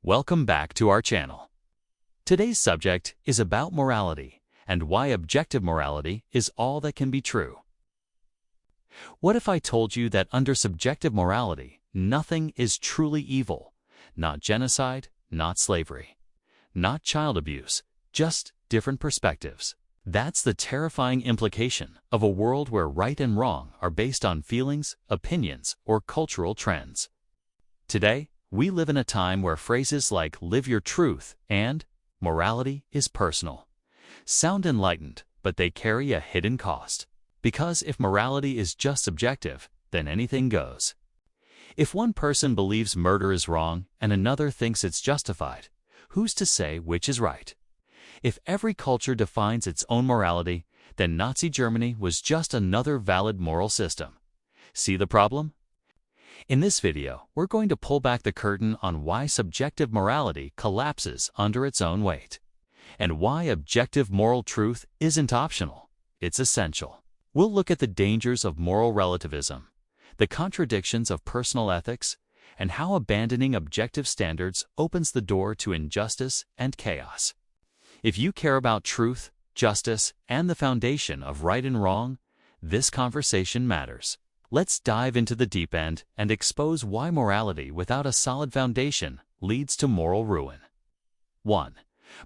Welcome back to our channel. Today's subject is about morality and why objective morality is all that can be true. What if I told you that under subjective morality, nothing is truly evil? Not genocide, not slavery, not child abuse, just different perspectives. That's the terrifying implication of a world where right and wrong are based on feelings, opinions, or cultural trends. Today, we live in a time where phrases like "live your truth" and "morality is personal" sound enlightened, but they carry a hidden cost. Because if morality is just subjective, then anything goes. If one person believes murder is wrong and another thinks it's justified, who's to say which is right? If every culture defines its own morality, then Nazi Germany was just another valid moral system. See the problem? In this video, we're going to pull back the curtain on why subjective morality collapses under its own weight, and why objective moral truth isn't optional, it's essential. We'll look at the dangers of moral relativism, the contradictions of personal ethics, and how abandoning objective standards opens the door to injustice and chaos. If you care about truth, justice, and the foundation of right and wrong, this conversation matters. Let's dive into the deep end and expose why morality without a solid foundation leads to moral ruin. 1.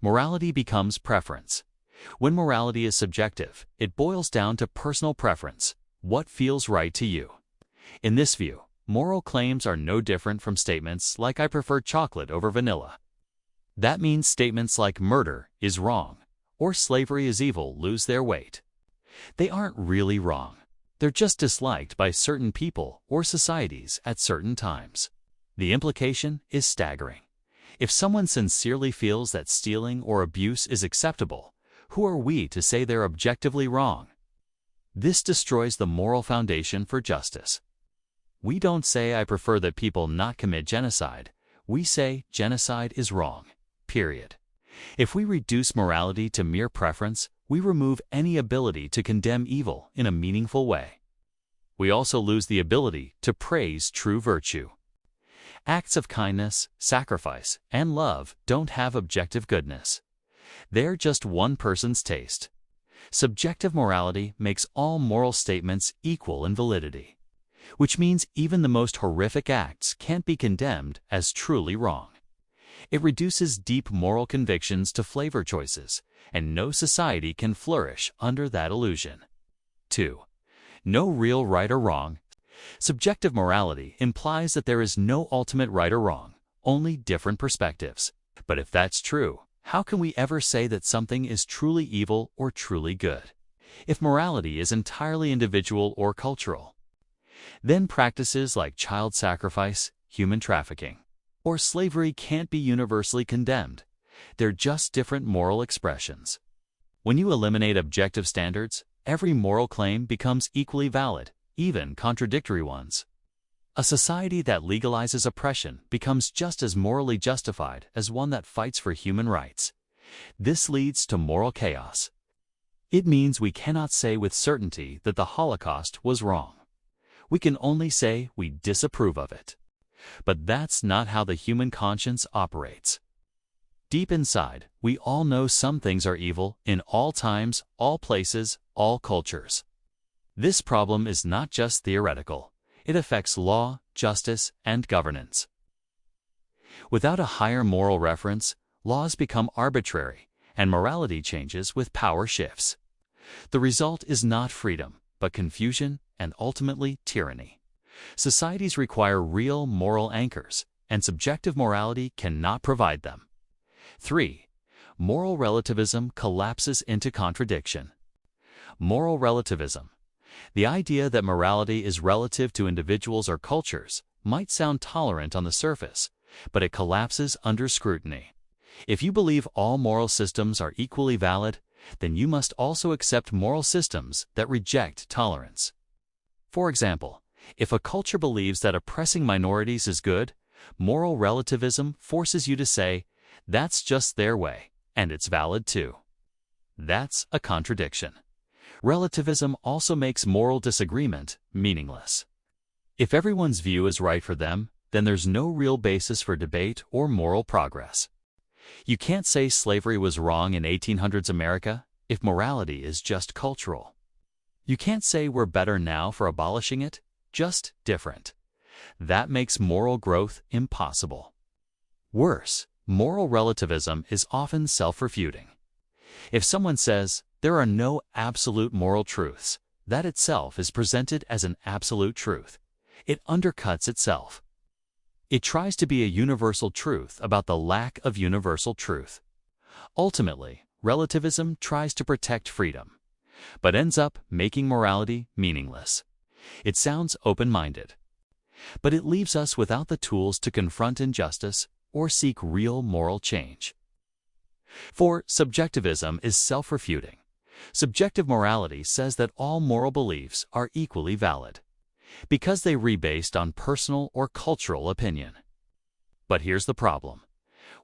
Morality becomes preference. When morality is subjective, it boils down to personal preference. What feels right to you? In this view, moral claims are no different from statements like "I prefer chocolate over vanilla." That means statements like "murder is wrong" or "slavery is evil" lose their weight. They aren't really wrong. They're just disliked by certain people or societies at certain times. The implication is staggering. If someone sincerely feels that stealing or abuse is acceptable, who are we to say they're objectively wrong? This destroys the moral foundation for justice. We don't say "I prefer that people not commit genocide." We say genocide is wrong, period. If we reduce morality to mere preference, we remove any ability to condemn evil in a meaningful way. We also lose the ability to praise true virtue. Acts of kindness, sacrifice, and love don't have objective goodness. They're just one person's taste. Subjective morality makes all moral statements equal in validity, which means even the most horrific acts can't be condemned as truly wrong. It reduces deep moral convictions to flavor choices, and no society can flourish under that illusion. 2. No real right or wrong. Subjective morality implies that there is no ultimate right or wrong, only different perspectives. But if that's true, how can we ever say that something is truly evil or truly good? If morality is entirely individual or cultural, then practices like child sacrifice, human trafficking, or slavery can't be universally condemned. They're just different moral expressions. When you eliminate objective standards, every moral claim becomes equally valid, even contradictory ones. A society that legalizes oppression becomes just as morally justified as one that fights for human rights. This leads to moral chaos. It means we cannot say with certainty that the Holocaust was wrong. We can only say we disapprove of it. But that's not how the human conscience operates. Deep inside, we all know some things are evil in all times, all places, all cultures. This problem is not just theoretical. It affects law, justice, and governance. Without a higher moral reference, laws become arbitrary, and morality changes with power shifts. The result is not freedom, but confusion and ultimately tyranny. Societies require real moral anchors, and subjective morality cannot provide them. 3. Moral relativism collapses into contradiction. Moral relativism, the idea that morality is relative to individuals or cultures, might sound tolerant on the surface, but it collapses under scrutiny. If you believe all moral systems are equally valid, then you must also accept moral systems that reject tolerance. For example, if a culture believes that oppressing minorities is good, moral relativism forces you to say, "That's just their way, and it's valid too." That's a contradiction. Relativism also makes moral disagreement meaningless. If everyone's view is right for them, then there's no real basis for debate or moral progress. You can't say slavery was wrong in 1800s America if morality is just cultural. You can't say we're better now for abolishing it, just different. That makes moral growth impossible. Worse, moral relativism is often self-refuting. If someone says, there are no absolute moral truths, that itself is presented as an absolute truth. It undercuts itself. It tries to be a universal truth about the lack of universal truth. Ultimately, relativism tries to protect freedom, but ends up making morality meaningless. It sounds open-minded, but it leaves us without the tools to confront injustice or seek real moral change. For subjectivism is self-refuting. Subjective morality says that all moral beliefs are equally valid, because they are based on personal or cultural opinion. But here's the problem.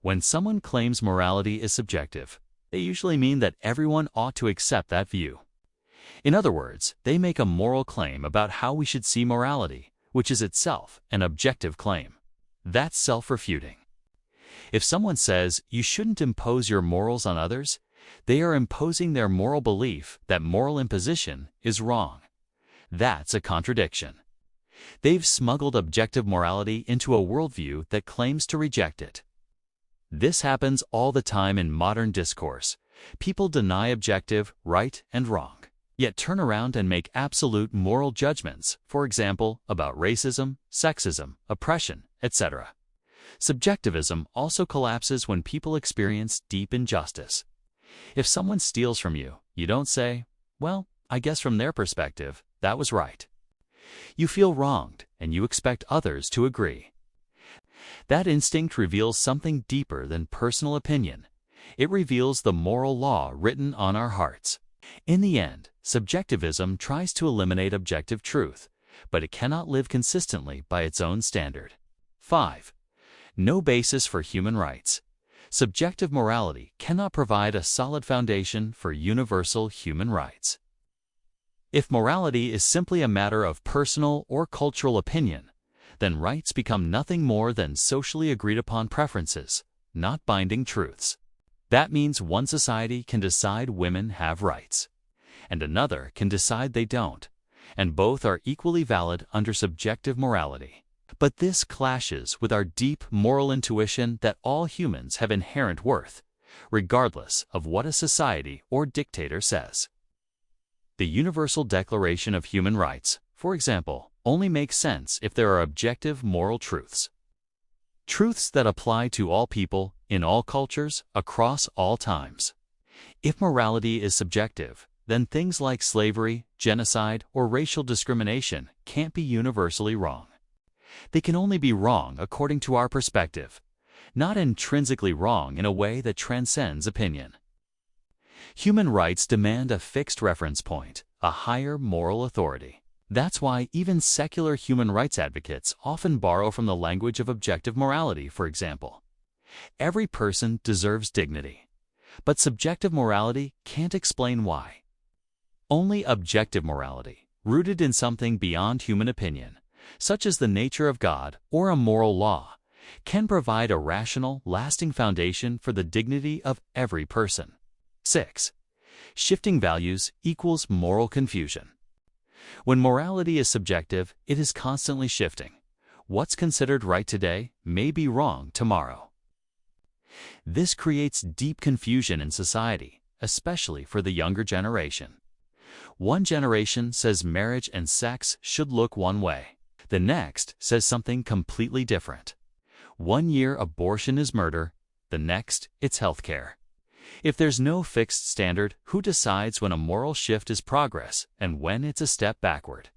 When someone claims morality is subjective, they usually mean that everyone ought to accept that view. In other words, they make a moral claim about how we should see morality, which is itself an objective claim. That's self-refuting. If someone says you shouldn't impose your morals on others, they are imposing their moral belief that moral imposition is wrong. That's a contradiction. They've smuggled objective morality into a worldview that claims to reject it. This happens all the time in modern discourse. People deny objective right and wrong, yet turn around and make absolute moral judgments, for example, about racism, sexism, oppression, etc. Subjectivism also collapses when people experience deep injustice. If someone steals from you, you don't say, well, I guess from their perspective, that was right. You feel wronged, and you expect others to agree. That instinct reveals something deeper than personal opinion. It reveals the moral law written on our hearts. In the end, subjectivism tries to eliminate objective truth, but it cannot live consistently by its own standard. 5. No basis for human rights. Subjective morality cannot provide a solid foundation for universal human rights. If morality is simply a matter of personal or cultural opinion, then rights become nothing more than socially agreed-upon preferences, not binding truths. That means one society can decide women have rights, and another can decide they don't, and both are equally valid under subjective morality. But this clashes with our deep moral intuition that all humans have inherent worth, regardless of what a society or dictator says. The Universal Declaration of Human Rights, for example, only makes sense if there are objective moral truths. Truths that apply to all people, in all cultures, across all times. If morality is subjective, then things like slavery, genocide, or racial discrimination can't be universally wrong. They can only be wrong according to our perspective, not intrinsically wrong in a way that transcends opinion. Human rights demand a fixed reference point, a higher moral authority. That's why even secular human rights advocates often borrow from the language of objective morality, for example. Every person deserves dignity, but subjective morality can't explain why. Only objective morality, rooted in something beyond human opinion, such as the nature of God or a moral law, can provide a rational, lasting foundation for the dignity of every person. 6. Shifting values equals moral confusion. When morality is subjective, it is constantly shifting. What's considered right today may be wrong tomorrow. This creates deep confusion in society, especially for the younger generation. One generation says marriage and sex should look one way. The next says something completely different. One year abortion is murder, the next it's healthcare. If there's no fixed standard, who decides when a moral shift is progress and when it's a step backward?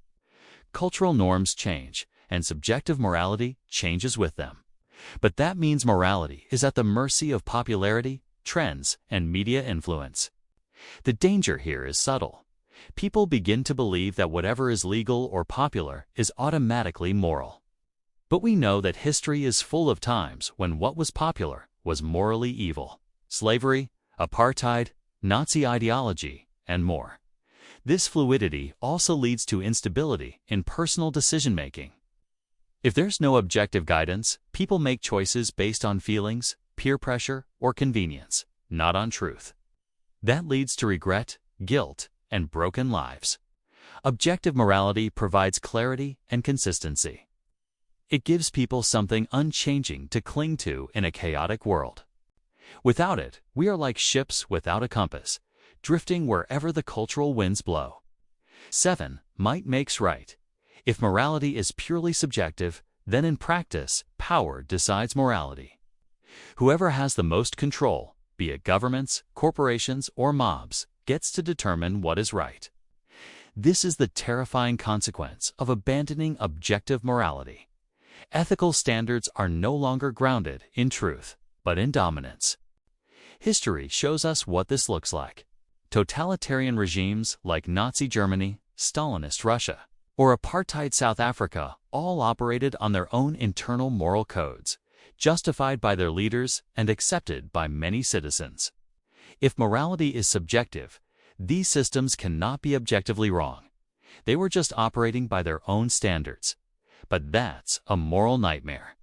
Cultural norms change, and subjective morality changes with them. But that means morality is at the mercy of popularity, trends, and media influence. The danger here is subtle. People begin to believe that whatever is legal or popular is automatically moral. But we know that history is full of times when what was popular was morally evil. Slavery, apartheid, Nazi ideology, and more. This fluidity also leads to instability in personal decision-making. If there's no objective guidance, people make choices based on feelings, peer pressure, or convenience, not on truth. That leads to regret, guilt, and broken lives. Objective morality provides clarity and consistency. It gives people something unchanging to cling to in a chaotic world. Without it, we are like ships without a compass, drifting wherever the cultural winds blow. 7. Might makes right. If morality is purely subjective, then in practice, power decides morality. Whoever has the most control, be it governments, corporations, or mobs, gets to determine what is right. This is the terrifying consequence of abandoning objective morality. Ethical standards are no longer grounded in truth, but in dominance. History shows us what this looks like. Totalitarian regimes like Nazi Germany, Stalinist Russia, or apartheid South Africa all operated on their own internal moral codes, justified by their leaders and accepted by many citizens. If morality is subjective, these systems cannot be objectively wrong. They were just operating by their own standards. But that's a moral nightmare.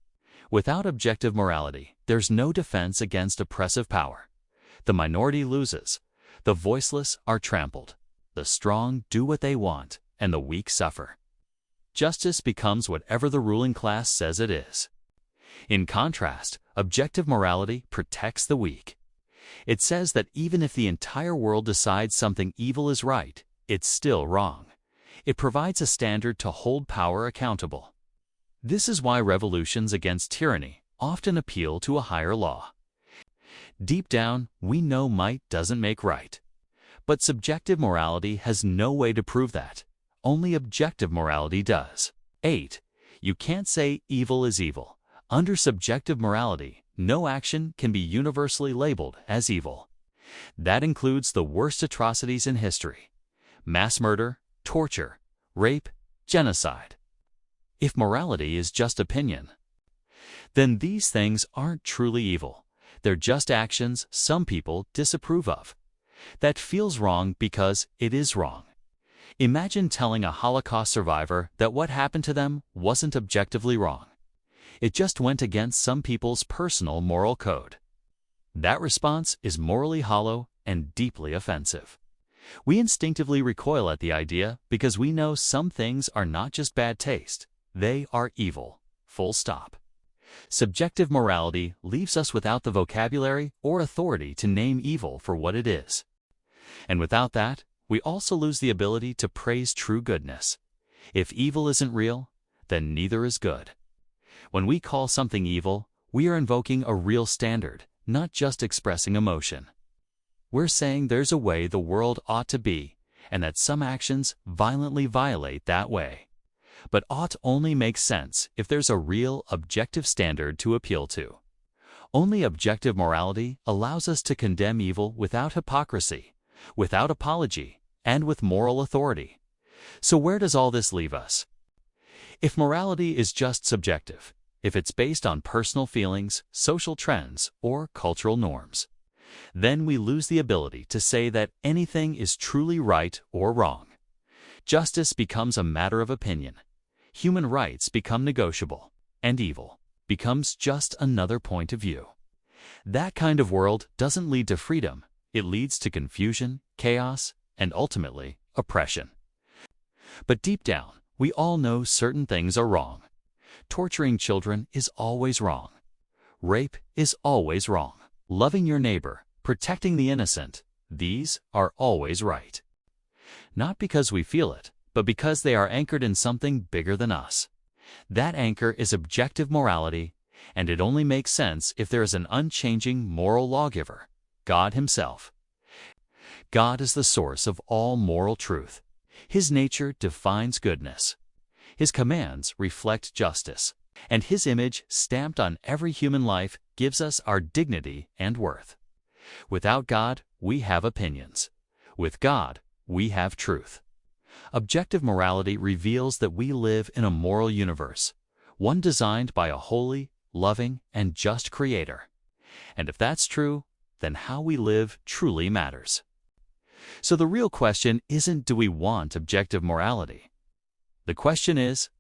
Without objective morality, there's no defense against oppressive power. The minority loses. The voiceless are trampled. The strong do what they want, and the weak suffer. Justice becomes whatever the ruling class says it is. In contrast, objective morality protects the weak. It says that even if the entire world decides something evil is right, it's still wrong. It provides a standard to hold power accountable. This is why revolutions against tyranny often appeal to a higher law. Deep down, we know might doesn't make right. But subjective morality has no way to prove that. Only objective morality does. 8. You can't say evil is evil. Under subjective morality, no action can be universally labeled as evil. That includes the worst atrocities in history: mass murder, torture, rape, genocide. If morality is just opinion, then these things aren't truly evil. They're just actions some people disapprove of. That feels wrong because it is wrong. Imagine telling a Holocaust survivor that what happened to them wasn't objectively wrong. It just went against some people's personal moral code. That response is morally hollow and deeply offensive. We instinctively recoil at the idea because we know some things are not just bad taste, they are evil. Full stop. Subjective morality leaves us without the vocabulary or authority to name evil for what it is. And without that, we also lose the ability to praise true goodness. If evil isn't real, then neither is good. When we call something evil, we are invoking a real standard, not just expressing emotion. We're saying there's a way the world ought to be, and that some actions violently violate that way. But ought only makes sense if there's a real, objective standard to appeal to. Only objective morality allows us to condemn evil without hypocrisy, without apology, and with moral authority. So where does all this leave us? If morality is just subjective, if it's based on personal feelings, social trends, or cultural norms, then we lose the ability to say that anything is truly right or wrong. Justice becomes a matter of opinion. Human rights become negotiable, and evil becomes just another point of view. That kind of world doesn't lead to freedom. It leads to confusion, chaos, and ultimately, oppression. But deep down, we all know certain things are wrong. Torturing children is always wrong. Rape is always wrong. Loving your neighbor, protecting the innocent, these are always right. Not because we feel it, but because they are anchored in something bigger than us. That anchor is objective morality, and it only makes sense if there is an unchanging moral lawgiver, God Himself. God is the source of all moral truth. His nature defines goodness. His commands reflect justice, and His image stamped on every human life gives us our dignity and worth. Without God, we have opinions. With God, we have truth. Objective morality reveals that we live in a moral universe, one designed by a holy, loving, and just Creator. And if that's true, then how we live truly matters. So the real question isn't, do we want objective morality? The question is,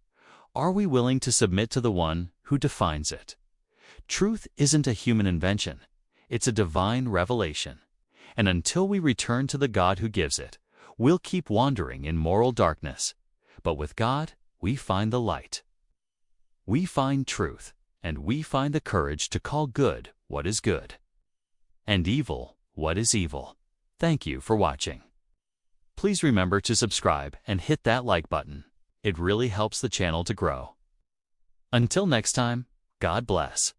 Are we willing to submit to the one who defines it? Truth isn't a human invention. It's a divine revelation. And until we return to the God who gives it, we'll keep wandering in moral darkness. But with God, we find the light. We find truth, and we find the courage to call good what is good, and evil what is evil. Thank you for watching. Please remember to subscribe and hit that like button. It really helps the channel to grow. Until next time, God bless.